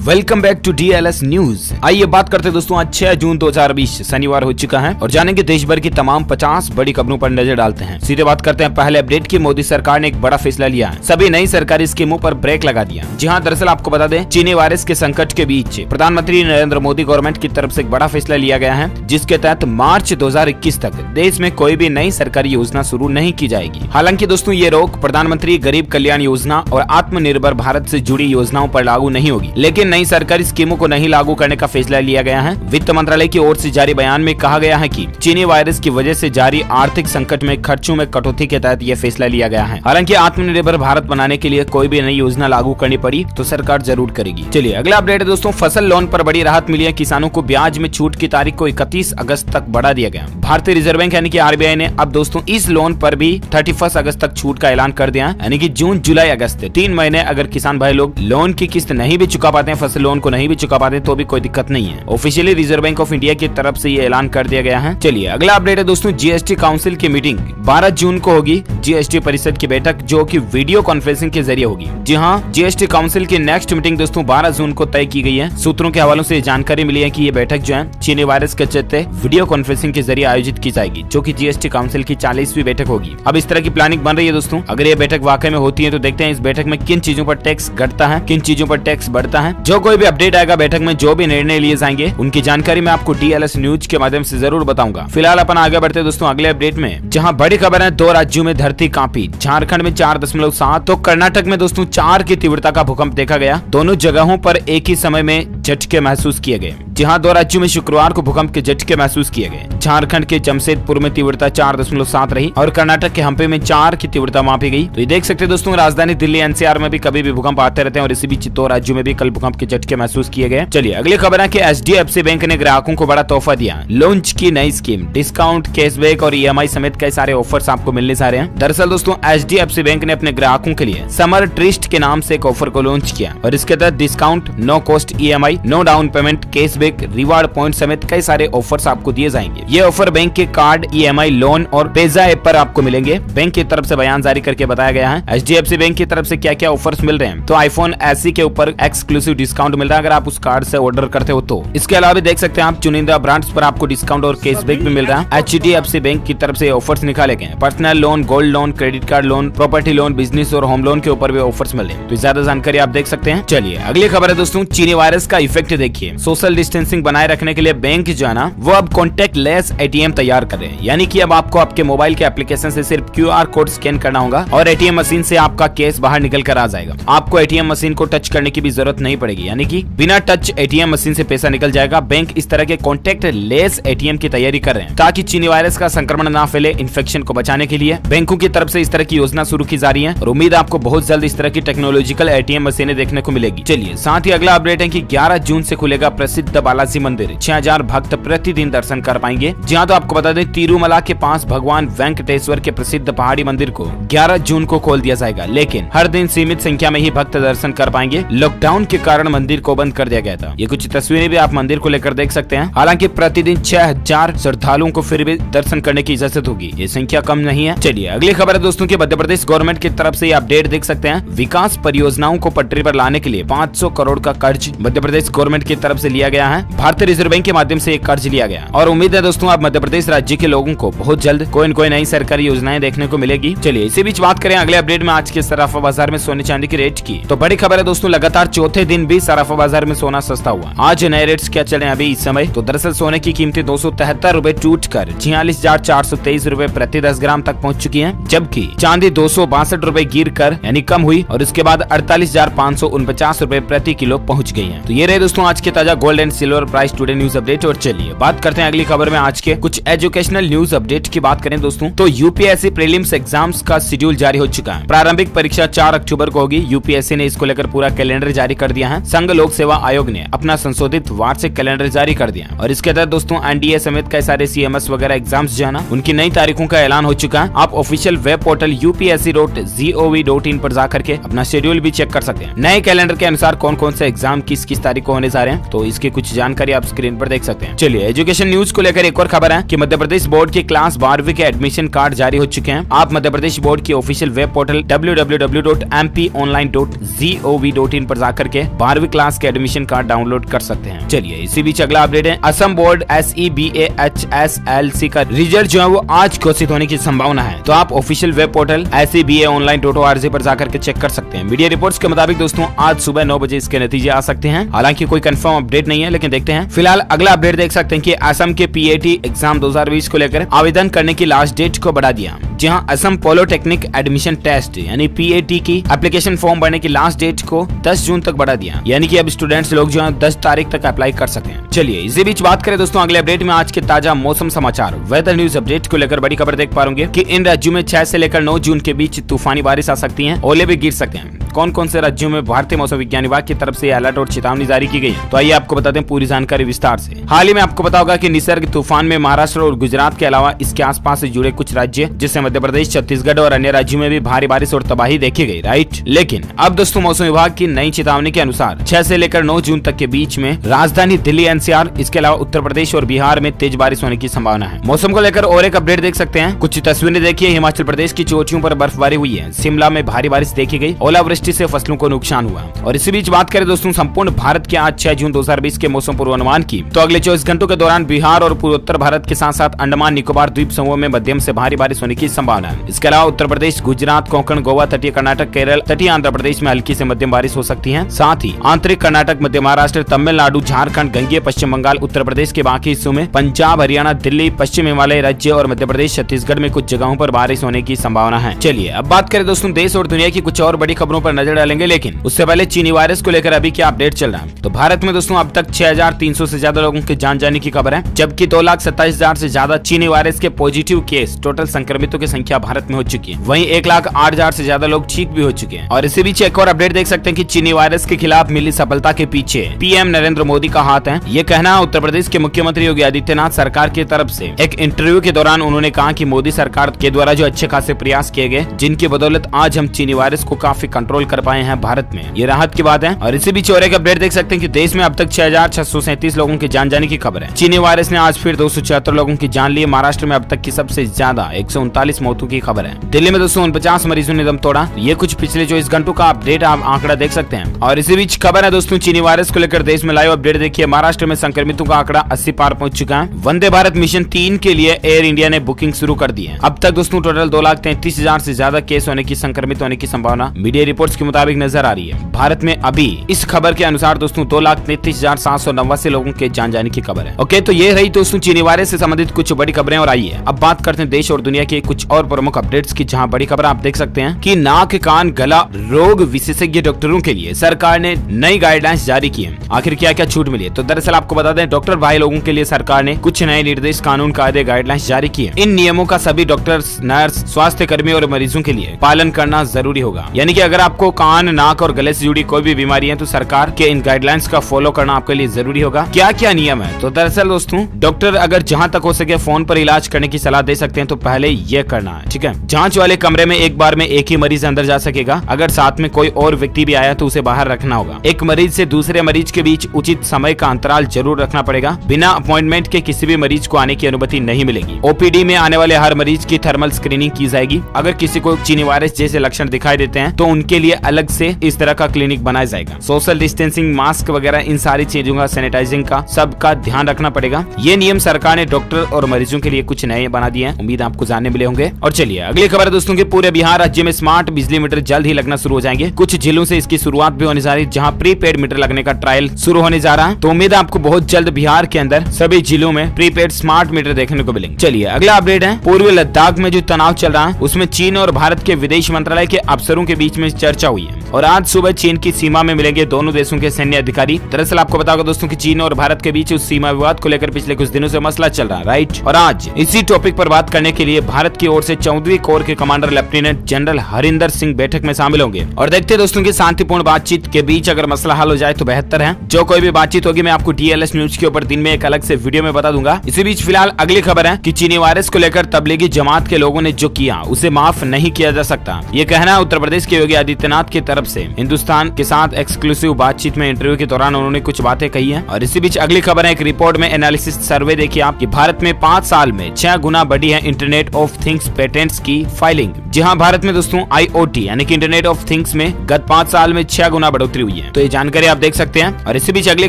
Welcome back to DLS news. आइए बात करते हैं दोस्तों, आज 6 जून 2020 शनिवार हो चुका है और जानेंगे देश भर की तमाम 50 बड़ी खबरों पर नजर डालते हैं। सीधे बात करते हैं पहले अपडेट की। मोदी सरकार ने एक बड़ा फैसला लिया है, सभी नई सरकारी स्कीमों पर ब्रेक लगा दिया। जी हां, दरअसल आपको बता दें, चीनी वायरस के संकट के बीच प्रधानमंत्री नरेंद्र मोदी गवर्नमेंट की तरफ से एक बड़ा फैसला लिया गया है, जिसके तहत मार्च 2021 तक देश में कोई भी नई सरकारी योजना शुरू नहीं की जाएगी। हालांकि दोस्तों, ये रोक प्रधानमंत्री गरीब कल्याण योजना और आत्मनिर्भर भारत से जुड़ी योजनाओं पर लागू नहीं होगी, लेकिन नई सरकारी स्कीमों को नहीं लागू करने का फैसला लिया गया है। वित्त मंत्रालय की ओर से जारी बयान में कहा गया है कि चीनी वायरस की वजह से जारी आर्थिक संकट में खर्चों में कटौती के तहत यह फैसला लिया गया है। हालांकि आत्मनिर्भर भारत बनाने के लिए कोई भी नई योजना लागू करनी पड़ी तो सरकार जरूर करेगी। चलिए अगला अपडेट है दोस्तों, फसल लोन पर बड़ी राहत मिली है। किसानों को ब्याज में छूट की तारीख को 31 अगस्त तक बढ़ा दिया गया। भारतीय रिजर्व बैंक यानी कि RBI ने अब दोस्तों इस लोन पर भी 31 अगस्त तक छूट का ऐलान कर दिया, यानी कि जून जुलाई अगस्त 3 महीने अगर किसान भाई लोग लोन की किस्त नहीं भी चुका पाते हैं, फसल लोन को नहीं भी चुका पाते तो भी कोई दिक्कत नहीं है। Officially reserve bank of India की तरफ से ये ऐलान कर दिया गया है। चलिए अगला अपडेट है दोस्तों, GST काउंसिल की मीटिंग 12 जून को होगी। GST परिषद की बैठक जो कि वीडियो कॉन्फ्रेंसिंग के जरिए होगी। जी हाँ, GST काउंसिल की नेक्स्ट मीटिंग दोस्तों 12 जून को तय की गई है। सूत्रों के हवालों से जानकारी मिली है कि ये बैठक जो है चीनी वायरस के चलते वीडियो कॉन्फ्रेंसिंग के जरिए आयोजित की जाएगी, जो कि GST काउंसिल की 40वीं बैठक होगी। अब इस तरह की प्लानिंग बन रही है दोस्तों। अगर ये बैठक वाकई में होती है तो देखते हैं इस बैठक में किन चीजों पर टैक्स घटता है, किन चीजों पर टैक्स बढ़ता है। जो कोई भी अपडेट आएगा बैठक में, जो भी निर्णय लिए जाएंगे, उनकी जानकारी मैं आपको DLS न्यूज के माध्यम से जरूर बताऊंगा। फिलहाल अपन आगे बढ़ते दोस्तों अगले अपडेट में, जहां बड़ी खबर है 2 राज्यों में धरती कांपी। झारखंड में 4.7 तो कर्नाटक में दोस्तों 4 की तीव्रता का भूकंप देखा गया। दोनों जगहों पर एक ही समय में झटके महसूस किए गए। जहां 2 राज्यों में शुक्रवार को भूकंप के झटके महसूस किए गए। झारखंड के जमशेदपुर में तीव्रता 4.7 रही और कर्नाटक के हम्पी में 4 की तीव्रता मापी गई। तो ये देख सकते हैं दोस्तों, राजधानी दिल्ली NCR में भी कभी भी भूकंप आते रहते हैं और इसी बीच 2 राज्यों में भी कल भूकंप के झटके महसूस किए गए। चलिए अगली खबर है कि HDFC बैंक ने ग्राहकों को बड़ा तोहफा दिया। लॉन्च की नई स्कीम, डिस्काउंट, कैशबैक और EMI समेत कई सारे ऑफर्स आपको मिलने जा रहे हैं। दरअसल दोस्तों, HDFC बैंक ने अपने ग्राहकों के लिए समर ट्रिस्ट के नाम से एक ऑफर को लॉन्च किया और इसके तहत discount, no cost EMI, no down payment, cashback, reward point समेत कई सारे ऑफर्स आपको दिए जाएंगे। ये ऑफर बैंक के कार्ड, EMI, लोन और पेजा ऐप पर आपको मिलेंगे। बैंक की तरफ से बयान जारी करके बताया गया है HDFC बैंक की तरफ से क्या क्या ऑफर्स मिल रहे हैं। तो iPhone SE के ऊपर एक्सक्लूसिव डिस्काउंट मिल रहा है अगर आप उस कार्ड से ऑर्डर करते हो तो। इसके अलावा भी देख सकते हैं आप चुनिंदा ब्रांड्स पर आपको डिस्काउंट और कैशबैक भी मिल रहा है। HDFC बैंक की तरफ से ऑफर्स निकाले गए। Personal loan, gold loan, credit card loan, property loan, business और होम लोन के ऊपर भी ऑफर्स मिल रहे हैं। तो ज्यादा जानकारी आप देख सकते हैं। चलिए अगली खबर है दोस्तों, चीनी वायरस का इफेक्ट देखिए। सोशल डिस्टेंसिंग बनाए रखने के लिए बैंक जो है ना, वो अब कॉन्टेक्ट लेस ATM तैयार कर रहे हैं। यानी कि अब आपको आपके मोबाइल के एप्लीकेशन से सिर्फ QR कोड स्कैन करना होगा और ATM मशीन से आपका कैश बाहर निकल कर आ जाएगा। आपको ATM मशीन को टच करने की भी जरूरत नहीं पड़ेगी, यानी कि बिना टच ATM मशीन से पैसा निकल जाएगा। बैंक इस तरह के कॉन्टेक्ट लेस ATM की तैयारी कर रहे हैं ताकि चीनी वायरस का संक्रमण ना फैले। इन्फेक्शन को बचाने के लिए बैंकों की तरफ से इस तरह की योजना शुरू की जा रही है और उम्मीद है आपको बहुत जल्द इस तरह की टेक्नोलॉजिकल ATM मशीनें देखने को मिलेगी। चलिए साथ ही अगला अपडेट है कि 11 जून से खुलेगा प्रसिद्ध बालाजी मंदिर। 6000 भक्त प्रतिदिन दर्शन कर पाएंगे। जहाँ तो आपको बता दें, तिरुमला के पास भगवान वेंकटेश्वर के प्रसिद्ध पहाड़ी मंदिर को 11 जून को खोल दिया जाएगा, लेकिन हर दिन सीमित संख्या में ही भक्त दर्शन कर पाएंगे। लॉकडाउन के कारण मंदिर को बंद कर दिया गया था। ये कुछ तस्वीरें भी आप मंदिर को लेकर देख सकते हैं। हालांकि प्रतिदिन 6000 श्रद्धालुओं को फिर भी दर्शन करने की इजाजत होगी। ये संख्या कम नहीं है। चलिए अगली खबर है दोस्तों कि मध्य प्रदेश गवर्नमेंट की तरफ से अपडेट देख सकते हैं। विकास परियोजनाओं को पटरी पर लाने के लिए 500 करोड़ का कर्ज मध्य प्रदेश गवर्नमेंट की तरफ से लिया गया है। भारतीय रिजर्व बैंक के माध्यम से एक कर्ज लिया गया और उम्मीद है दोस्तों अब मध्य प्रदेश राज्य के लोगों को बहुत जल्द कोई न कोई नई सरकारी योजनाएं देखने को मिलेगी। चलिए इसी बीच बात करें अगले अपडेट में आज के सराफा बाजार में सोने चांदी की रेट की। तो बड़ी खबर है दोस्तों, लगातार चौथे दिन भी सराफा बाजार में सोना सस्ता हुआ। आज नए रेट्स क्या चले अभी इस समय? तो दरअसल सोने की कीमतें 273 रूपए टूट कर 46,423 रूपए प्रति 10 ग्राम तक पहुँच चुकी है, जबकि चांदी 262 रूपए गिर कर यानी कम हुई और इसके बाद 48,549 रूपए प्रति किलो पहुँच गई है। तो ये रहे दोस्तों आज के ताजा gold and silver price today news update. और चलिए बात करते हैं अगली खबर में आज के कुछ एजुकेशनल न्यूज अपडेट की बात करें दोस्तों, तो UPSC प्रीलिम्स एग्जाम्स का शेड्यूल जारी हो चुका है। प्रारंभिक परीक्षा 4 अक्टूबर को होगी। UPSC ने इसको लेकर पूरा कैलेंडर जारी कर दिया है। संघ लोक सेवा आयोग ने अपना संशोधित वार्षिक कैलेंडर जारी कर दिया और इसके तहत दोस्तों NDA समेत कई सारे CMS वगैरह एग्जाम्स जो है ना, उनकी नई तारीखों का ऐलान हो चुका है। आप ऑफिशियल वेब पोर्टल UPSC.gov.in पर जाकर के अपना शेड्यूल भी चेक कर सकते हैं। नए कैलेंडर के अनुसार कौन कौन से एग्जाम किस किस तारीख तारीख को होने जा रहे हैं, तो इसकी कुछ जानकारी आप स्क्रीन पर देख सकते हैं। चलिए एजुकेशन न्यूज को लेकर एक और खबर है कि मध्य प्रदेश बोर्ड के क्लास 12वीं के एडमिशन कार्ड जारी हो चुके हैं। आप मध्य प्रदेश बोर्ड की ऑफिशियल वेब पोर्टल www.mponline.gov.in पर जाकर के 12वीं क्लास के एडमिशन कार्ड डाउनलोड कर सकते हैं। चलिए इसी बीच अगला अपडेट है, असम बोर्ड SEBAHSLC का रिजल्ट जो है वो आज घोषित होने की संभावना है। तो आप ऑफिशियल वेब पोर्टल SEBAonline.org पर जाकर के चेक कर सकते हैं। मीडिया रिपोर्ट्स के मुताबिक दोस्तों आज सुबह 9 बजे इसके नतीजे आ सकते हैं। हालांकि कोई कंफर्म अपडेट नहीं है, लेकिन देखते हैं। फिलहाल अगला अपडेट देख सकते हैं कि असम के PAT एग्जाम 2020 को लेकर आवेदन करने की लास्ट डेट को बढ़ा दिया। जहां असम पॉलिटेक्निक एडमिशन टेस्ट यानी PAT की एप्लीकेशन फॉर्म भरने की लास्ट डेट को 10 जून तक बढ़ा दिया, यानी कि अब स्टूडेंट्स लोग जो है 10 तारीख तक अप्लाई कर सकते हैं। चलिए इसी बीच बात करें दोस्तों अगले अपडेट में आज के ताजा मौसम समाचार वेदर न्यूज अपडेट को लेकर बड़ी खबर देख पा रहे कि इन राज्यों में 6 से लेकर 9 जून के बीच तूफानी बारिश आ सकती है, ओले भी गिर सकते हैं। कौन कौन से राज्यों में भारतीय मौसम विज्ञान विभाग की तरफ से अलर्ट और चेतावनी जारी की गई है, तो आइए आपको बताते हैं पूरी जानकारी विस्तार से। हाल ही में आपको पता होगा कि निसर्ग तूफान में महाराष्ट्र और गुजरात के अलावा इसके आसपास से जुड़े कुछ राज्य जिससे मध्य प्रदेश, छत्तीसगढ़ और अन्य राज्यों में भी भारी बारिश और तबाही देखी गई, राइट। लेकिन अब दोस्तों मौसम विभाग की नई चेतावनी के अनुसार 6 से लेकर 9 जून तक के बीच में राजधानी दिल्ली, NCR, इसके अलावा उत्तर प्रदेश और बिहार में तेज बारिश होने की संभावना है। मौसम को लेकर और एक अपडेट देख सकते हैं। कुछ तस्वीरें देखिए, हिमाचल प्रदेश की चोटियों पर बर्फबारी हुई है, शिमला में भारी बारिश देखी गई, ओलावृष्टि से फसलों को नुकसान हुआ। और इसी बीच बात करें दोस्तों संपूर्ण भारत के आज 6 जून 2020 के मौसम पूर्वानुमान की, तो अगले 24 घंटों के दौरान बिहार और पूर्वोत्तर भारत के साथ साथ अंडमान निकोबार द्वीप समूह में मध्यम से भारी बारिश होने की संभावना है। इसके अलावा उत्तर प्रदेश, गुजरात, कोंकण, गोवा, तटीय कर्नाटक, केरल, तटीय आंध्र प्रदेश में हल्की से मध्यम बारिश हो सकती है। साथ ही आंतरिक कर्नाटक, मध्य महाराष्ट्र, तमिलनाडु, झारखंड, गंगेय पश्चिम बंगाल, उत्तर प्रदेश के बाकी हिस्सों में, पंजाब, हरियाणा, दिल्ली, पश्चिम हिमालय राज्य और मध्य प्रदेश, छत्तीसगढ़ में कुछ जगहों पर बारिश होने की संभावना है। चलिए अब बात करें दोस्तों देश और दुनिया की कुछ और बड़ी खबरों पर नजर डालेंगे, लेकिन उससे पहले चीनी वायरस को लेकर अभी क्या अपडेट चल रहा है। तो भारत में दोस्तों अब तक 6300 से ज्यादा लोगों की जान जाने की खबर है, जबकि 2,27,000 से ज्यादा चीनी वायरस के पॉजिटिव केस, टोटल संक्रमितों की संख्या भारत में हो चुकी है। वहीं 1,08,000 से ज्यादा लोग ठीक भी हो चुके हैं। और इसी बीच एक और अपडेट देख सकते हैं कि चीनी वायरस के खिलाफ मिली सफलता के पीछे PM नरेंद्र मोदी का हाथ है। ये कहना उत्तर प्रदेश के मुख्यमंत्री योगी आदित्यनाथ सरकार की तरफ से एक इंटरव्यू के दौरान उन्होंने कहा कि मोदी सरकार के द्वारा जो अच्छे खासे प्रयास किए गए, जिनकी बदौलत आज हम चीनी वायरस को काफी कंट्रोल कर पाए हैं भारत में, ये राहत की बात है। और इसी बीच और एक अपडेट देख सकते हैं कि देश में अब तक 6,637 लोगों की जान जाने की खबर है। चीनी वायरस ने आज फिर 274 लोगों की जान ली। महाराष्ट्र में अब तक की सबसे ज्यादा 139 मौतों की खबर है। दिल्ली में 249 मरीजों ने दम तोड़ा। ये कुछ पिछले 24 घंटों का अपडेट आप आंकड़ा देख सकते हैं। और इसी बीच खबर है दोस्तों चीनी वायरस को लेकर देश में लाइव अपडेट देखिए। महाराष्ट्र में संक्रमितों का आंकड़ा 80 पार पहुंच चुका है। वंदे भारत मिशन 3 के लिए एयर इंडिया ने बुकिंग शुरू कर दी है। अब तक दोस्तों टोटल 2,33,000 से ज्यादा केस होने की, संक्रमित होने की संभावना मीडिया रिपोर्ट्स के मुताबिक नजर आ रही है। भारत में अभी इस खबर के अनुसार दोस्तों 2,33,789 लोगों के जान जाने की खबर है। ओके, तो ये रही दोस्तों चीनी वायरस से संबंधित कुछ बड़ी खबरें। और आइए अब बात करते हैं देश और दुनिया के कुछ और प्रमुख अपडेट्स की, जहां बड़ी खबर आप देख सकते हैं कि नाक, कान, गला रोग विशेषज्ञ डॉक्टरों के लिए सरकार ने नई गाइडलाइंस जारी की है। आखिर क्या क्या छूट मिली है, तो दरअसल आपको बता दें डॉक्टर भाई लोगों के लिए सरकार ने कुछ नए निर्देश, कानून, कायदे, गाइडलाइंस जारी की है। इन नियमों का सभी डॉक्टर्स, नर्स, स्वास्थ्य कर्मी और मरीजों के लिए पालन करना जरूरी होगा। यानी कि अगर आपको कान, नाक और गले से जुड़ी कोई भी बीमारी है तो सरकार के इन गाइडलाइंस का फॉलो करना आपके लिए जरूरी होगा। क्या क्या नियम है, तो दरअसल दोस्तों डॉक्टर अगर जहां तक हो सके फोन पर इलाज करने की सलाह दे सकते हैं, तो पहले ये करना है, ठीक है। जांच वाले कमरे में एक बार में एक ही मरीज अंदर जा सकेगा। अगर साथ में कोई और व्यक्ति भी आया तो उसे बाहर रखना होगा। एक मरीज से दूसरे मरीज के बीच उचित समय का अंतराल जरूर रखना पड़ेगा। बिना अपॉइंटमेंट के किसी भी मरीज को आने की अनुमति नहीं मिलेगी। OPD में आने वाले हर मरीज की थर्मल स्क्रीनिंग की जाएगी। अगर किसी को चीनी वायरस जैसे लक्षण दिखाई देते हैं तो उनके लिए अलग से इस तरह का क्लिनिक बनाया जाएगा। सोशल डिस्टेंसिंग, मास्क वगैरह इन सारी चीजों का, सैनिटाइजिंग का सबका ध्यान रखना पड़ेगा। ये नियम सरकार ने डॉक्टर और मरीजों के लिए कुछ नए बना दिए हैं। उम्मीद आपको जानने मिले होंगे। और चलिए अगली खबर है दोस्तों की पूरे बिहार राज्य में स्मार्ट बिजली मीटर जल्द ही लगना शुरू हो जाएंगे। कुछ जिलों से इसकी शुरुआत भी होने जा रही है, जहां प्रीपेड मीटर लगने का ट्रायल शुरू होने जा रहा है। तो उम्मीद है आपको बहुत जल्द बिहार के अंदर सभी जिलों में प्रीपेड स्मार्ट मीटर देखने को मिलेंगे। चलिए अगला अपडेट है, पूर्वी लद्दाख में जो तनाव चल रहा है उसमें चीन और भारत के विदेश मंत्रालय के अफसरों के बीच में चर्चा हुई है। और आज सुबह चीन की सीमा में मिलेंगे दोनों देशों के सैन्य अधिकारी। दरअसल आपको बता दूं दोस्तों कि चीन और भारत के बीच उस सीमा विवाद को लेकर पिछले कुछ दिनों से मसला चल रहा है, राइट। और आज इसी टॉपिक पर बात करने के लिए भारत की ओर से 14वीं कोर के commander lieutenant general Harinder Singh बैठक में शामिल होंगे। और देखते हैं दोस्तों की शांतिपूर्ण बातचीत के बीच अगर मसला हल हो जाए तो बेहतर है। जो कोई भी बातचीत होगी मैं आपको DLS न्यूज के ऊपर दिन में एक अलग से वीडियो में बता दूंगा। इसी बीच फिलहाल अगली खबर है कि चीनी वायरस को लेकर तबलीगी जमात के लोगों ने जो किया उसे माफ नहीं किया जा सकता। ये कहना उत्तर प्रदेश के योगी आदित्यनाथ की तरफ से हिंदुस्तान के साथ एक्सक्लूसिव बातचीत में इंटरव्यू इंटरव्यू के दौरान उन्होंने कुछ बातें कही है। और इसी बीच अगली खबर है, एक रिपोर्ट में एनालिसिस सर्वे देखिए आप कि भारत में 5 साल में 6 गुना बढ़ी है इंटरनेट ऑफ थिंग्स पेटेंट्स की फाइलिंग। जी हाँ, भारत में दोस्तों IoT यानी कि इंटरनेट ऑफ थिंग्स में गत 5 साल में 6 गुना बढ़ोतरी हुई है। तो ये जानकारी आप देख सकते हैं। और इसी बीच अगली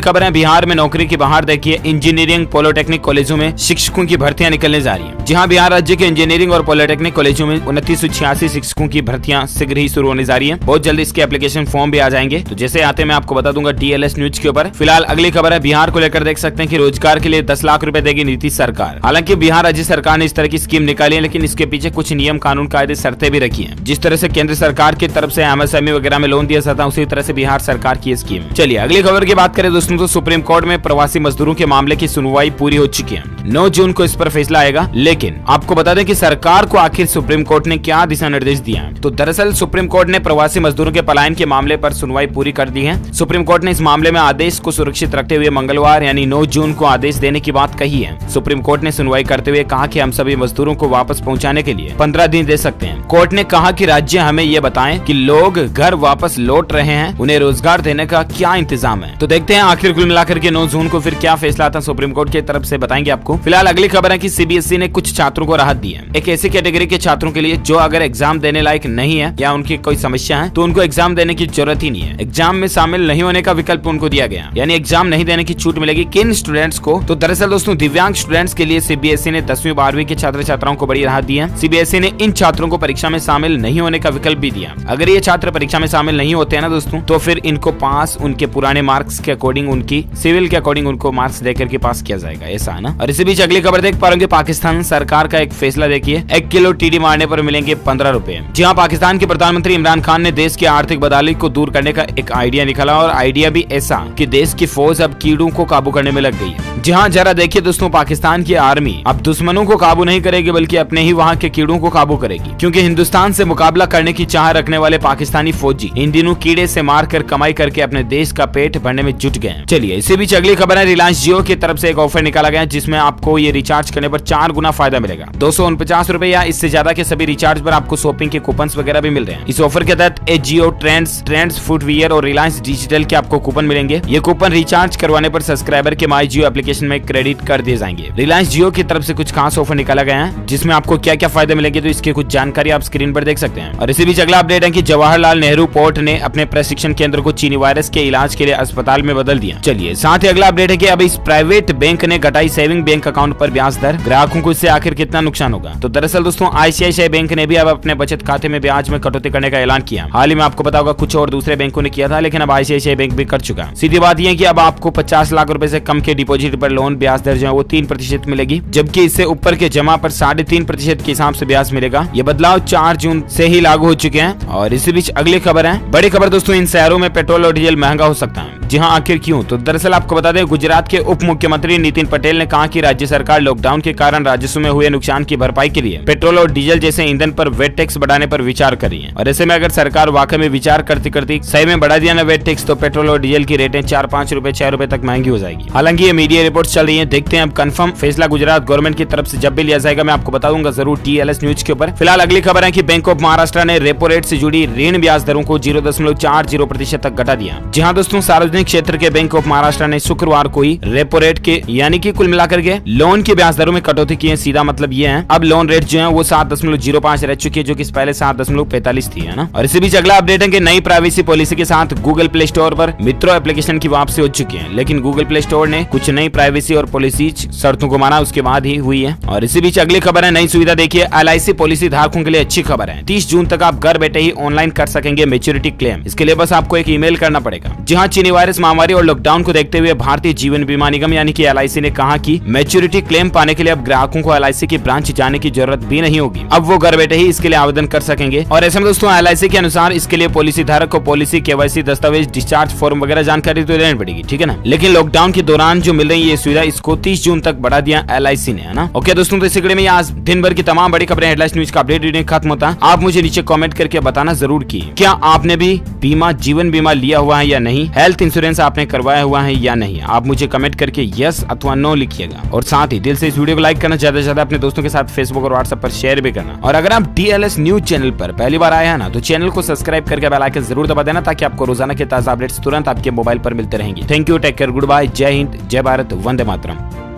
खबर है, बिहार में नौकरी की बहार देखिए, इंजीनियरिंग पॉलिटेक्निक कॉलेजों में शिक्षकों की भर्तियां निकलने जा रही है। जी हाँ, बिहार राज्य के इंजीनियरिंग और पॉलिटेक्निक कॉलेजों में 2986 शिक्षकों की भर्तियां शीघ्र ही शुरू होने जा रही है। बहुत जल्द इसके एप्लीकेशन फॉर्म भी आ जाएंगे। तो जैसे आते मैं आपको बता दूंगा DLS न्यूज के ऊपर। फिलहाल अगली खबर है, बिहार को लेकर देख सकते हैं कि रोजगार के लिए 10 लाख रुपए देगी नीतीश सरकार। हालांकि बिहार राज्य सरकार ने इस तरह की स्कीम निकाली है, लेकिन इसके पीछे कुछ नियम कानून कायदे शर्तें भी रखी है। जिस तरह से केंद्र सरकार की तरफ से MSME वगैरह में लोन दिया जाता है, उसी तरह से बिहार सरकार की स्कीम। चलिए अगली खबर की बात करें दोस्तों, तो सुप्रीम कोर्ट में प्रवासी मजदूरों के मामले की सुनवाई पूरी हो चुकी है। 9 जून को इस पर फैसला आएगा। लेकिन आपको बता दें कि सरकार को आखिर सुप्रीम कोर्ट ने क्या दिशा निर्देश दिया है। तो दरअसल सुप्रीम कोर्ट ने प्रवासी मजदूरों के पलायन के मामले पर सुनवाई पूरी कर दी है। सुप्रीम कोर्ट ने इस मामले में आदेश को सुरक्षित रखते हुए मंगलवार यानी 9 जून को आदेश देने की बात कही है। सुप्रीम कोर्ट ने सुनवाई करते हुए कहा कि हम सभी मजदूरों को वापस पहुंचाने के लिए 15 दिन दे सकते हैं। कोर्ट ने कहा कि राज्य हमें ये बताएं कि लोग घर वापस लौट रहे हैं, उन्हें रोजगार देने का क्या इंतजाम है। तो देखते हैं आखिर कुल मिलाकर के 9 जून को फिर क्या फैसला आता सुप्रीम कोर्ट की तरफ से, बताएंगे आपको। फिलहाल अगली खबर है कि CBSE ने कुछ छात्रों को राहत दी है। एक ऐसी कैटेगरी के छात्रों के लिए जो अगर एग्जाम देने लायक नहीं है या उनकी कोई समस्या है, तो उनको एग्जाम देने की जरूरत ही नहीं है। एग्जाम में शामिल नहीं होने का विकल्प उनको दिया गया, यानी एग्जाम नहीं देने की छूट मिलेगी। किन स्टूडेंट्स को? तो दरअसल दोस्तों दिव्यांग स्टूडेंट्स के लिए CBSE ने 10वीं 12वीं के छात्र छात्राओं को बड़ी राहत दी है। CBSE ने इन छात्रों को परीक्षा में शामिल नहीं होने का विकल्प भी दिया। अगर ये छात्र परीक्षा में शामिल नहीं होते हैं ना दोस्तों, तो फिर इनको पास उनके पुराने मार्क्स के अकॉर्डिंग, उनकी सिविल के अकॉर्डिंग उनको मार्क्स देकर के पास किया जाएगा, ऐसा है ना। और इसी बीच अगली खबर देख पा रहे होंगे, पाकिस्तान सरकार का एक फैसला देखिए, 1 किलो TD मारने पर मिलेंगे 15 रुपए। जी हाँ, पाकिस्तान के प्रधानमंत्री इमरान खान ने देश की आर्थिक बदहाली को दूर करने का एक आइडिया निकाला, और आइडिया भी ऐसा कि देश की फौज अब कीड़ों को काबू करने में लग गई है। जी हाँ, जरा देखिए दोस्तों, पाकिस्तान की आर्मी अब दुश्मनों को काबू नहीं करेगी बल्कि अपने ही वहाँ के कीड़ों को काबू करेगी, क्योंकि हिंदुस्तान से मुकाबला करने की चाह रखने वाले पाकिस्तानी फौजी इन दिनों कीड़े से मारकर कमाई करके अपने देश का पेट भरने में जुट गए। चलिए इसी बीच अगली खबर है, रिलायंस जियो की तरफ से एक ऑफर निकाला गया जिसमें आपको ये रिचार्ज करने पर 4 गुना फायदा मिलेगा। 249 रुपए या इससे ज्यादा के सभी रिचार्ज पर आपको शॉपिंग के कूपन वगैरह भी मिल रहे हैं। इस ऑफर के तहत जियो ट्रेंड्स फुटवियर और रिलायंस डिजिटल के आपको कूपन मिलेंगे। ये कूपन रिचार्ज करवाने पर सब्सक्राइबर के माई जियो एप्लीकेशन में क्रेडिट कर दिए जाएंगे। रिलायंस जियो की तरफ से कुछ खास ऑफर निकाला गया है जिसमें आपको क्या क्या फायदे मिलेंगे, तो इसकी कुछ जानकारी आप स्क्रीन पर देख सकते हैं। और इसी बीच अगला अपडेट है कि जवाहरलाल नेहरू पोर्ट ने अपने प्रशिक्षण केंद्र को चीनी वायरस के इलाज के लिए अस्पताल में बदल दिया। चलिए साथ ही अगला अपडेट है कि अब इस प्राइवेट बैंक ने घटाई सेविंग बैंक अकाउंट पर ब्याज दर, ग्राहकों को इससे आखिर कितना नुकसान होगा। तो दरअसल दोस्तों ICICI बैंक ने भी अब अपने बचत खाते में ब्याज में कटौती करने का ऐलान किया। हाल ही में आपको पता होगा कुछ और दूसरे बैंकों ने किया था, लेकिन अब ICICI बैंक भी कर चुका। सीधी बात यह है कि अब आपको 50 लाख रुपए से कम के डिपॉजिट पर लोन ब्याज दर जो है वो 3% मिलेगी, जबकि इससे ऊपर के जमा पर 3.5% के हिसाब से ब्याज मिलेगा। ये बदलाव 4 जून से ही लागू हो चुके हैं। और इसी बीच अगली खबर है, बड़ी खबर दोस्तों, इन शहरों में पेट्रोल और डीजल महंगा हो सकता है। जी हाँ, आखिर क्यों? तो दरअसल आपको बता दें, गुजरात के उप मुख्यमंत्री नितिन पटेल ने कहा कि राज्य सरकार लॉकडाउन के कारण राजस्व में हुए नुकसान की भरपाई के लिए पेट्रोल और डीजल जैसे ईंधन पर वेट टैक्स बढ़ाने पर विचार कर रही है। और ऐसे में अगर सरकार वाकई में विचार करती करती सही में बढ़ा दिया ना वेट टैक्स, तो पेट्रोल और डीजल की रेटें 4-5 रुपए 6 रुपए तक महंगी हो जाएगी। हालांकि ये मीडिया रिपोर्ट चल रही है, देखते हैं अब कंफर्म फैसला गुजरात गवर्नमेंट की तरफ से जब भी लिया जाएगा मैं आपको बताऊंगा जरूर TLS न्यूज के ऊपर। फिलहाल अगली खबर है कि बैंक ऑफ महाराष्ट्र ने रेपो रेट से जुड़ी ऋण ब्याज दरों को 0.40% तक घटा दिया। जी हाँ दोस्तों, सार्वजनिक क्षेत्र के बैंक ऑफ महाराष्ट्र ने शुक्रवार को ही रेपो रेट के यानी कि कुल मिलाकर के लोन की ब्याज दरों में कटौती की है। सीधा मतलब ये है, अब लोन रेट जो है वो 7.05 रह चुकी है, जो कि पहले 7.45 थी, है ना। और इसी बीच अगला अपडेट है कि नई प्राइवेसी पॉलिसी के साथ गूगल प्ले स्टोर पर मित्रों एप्लीकेशन की वापसी हो चुकी है, लेकिन गूगल प्ले स्टोर ने कुछ नई प्राइवेसी और पॉलिसी शर्तों को माना, उसके बाद ही हुई है। और इसी बीच अगली खबर है, नई सुविधा देखिए, LIC पॉलिसी धारकों के लिए अच्छी खबर है। 30 जून तक आप घर बैठे ही ऑनलाइन कर सकेंगे मैच्योरिटी क्लेम। इसके लिए बस आपको एक ईमेल करना पड़ेगा। जी हाँ, चीनी वायरस महामारी और लॉकडाउन को देखते हुए भारतीय जीवन बीमा निगम यानी कि LIC ने कहा कि मैच्योरिटी क्लेम पाने के लिए अब ग्राहकों को LIC की ब्रांच जाने की जरूरत भी नहीं होगी। अब वो घर बैठे ही इसके लिए आवेदन कर सकेंगे। और ऐसे में दोस्तों LIC के अनुसार इसके लिए पॉलिसी धारक को पॉलिसी KYC दस्तावेज डिस्चार्ज फॉर्म वगैरह जानकारी तो देनी पड़ेगी, ठीक है ना। लेकिन लॉकडाउन के दौरान जो मिल रही है ये सुविधा, इसको 30 जून तक बढ़ा दिया LIC ने, है ना। ओके दोस्तों, तो इसी कड़ी में आज दिन भर की तमाम बड़ी खबरें हेडलाइंस न्यूज का अपडेट रीडिंग खत्म होता है। आप मुझे नीचे कमेंट करके बताना जरूर की क्या आपने भी जीवन बीमा लिया हुआ है या नहीं, हेल्थ इंश्योरेंस आपने करवाया हुआ है या नहीं। आप मुझे कमेंट करके यस अथवा नो लिखिएगा। और साथ ही दिल से इस वीडियो को लाइक करना, ज्यादा से ज्यादा अपने दोस्तों के साथ फेसबुक और व्हाट्सएप पर शेयर भी करना। और अगर आप DLS न्यूज चैनल पर पहली बार आए हैं ना, तो चैनल को सब्सक्राइब करके बेल आइकन जरूर दबा देना, ताकि आपको रोजाना के ताजा अपडेट्स तुरंत आपके मोबाइल पर मिलते रहेंगे। Thank you, take care, goodbye, जय हिंद, जय भारत, वंदे मातरम।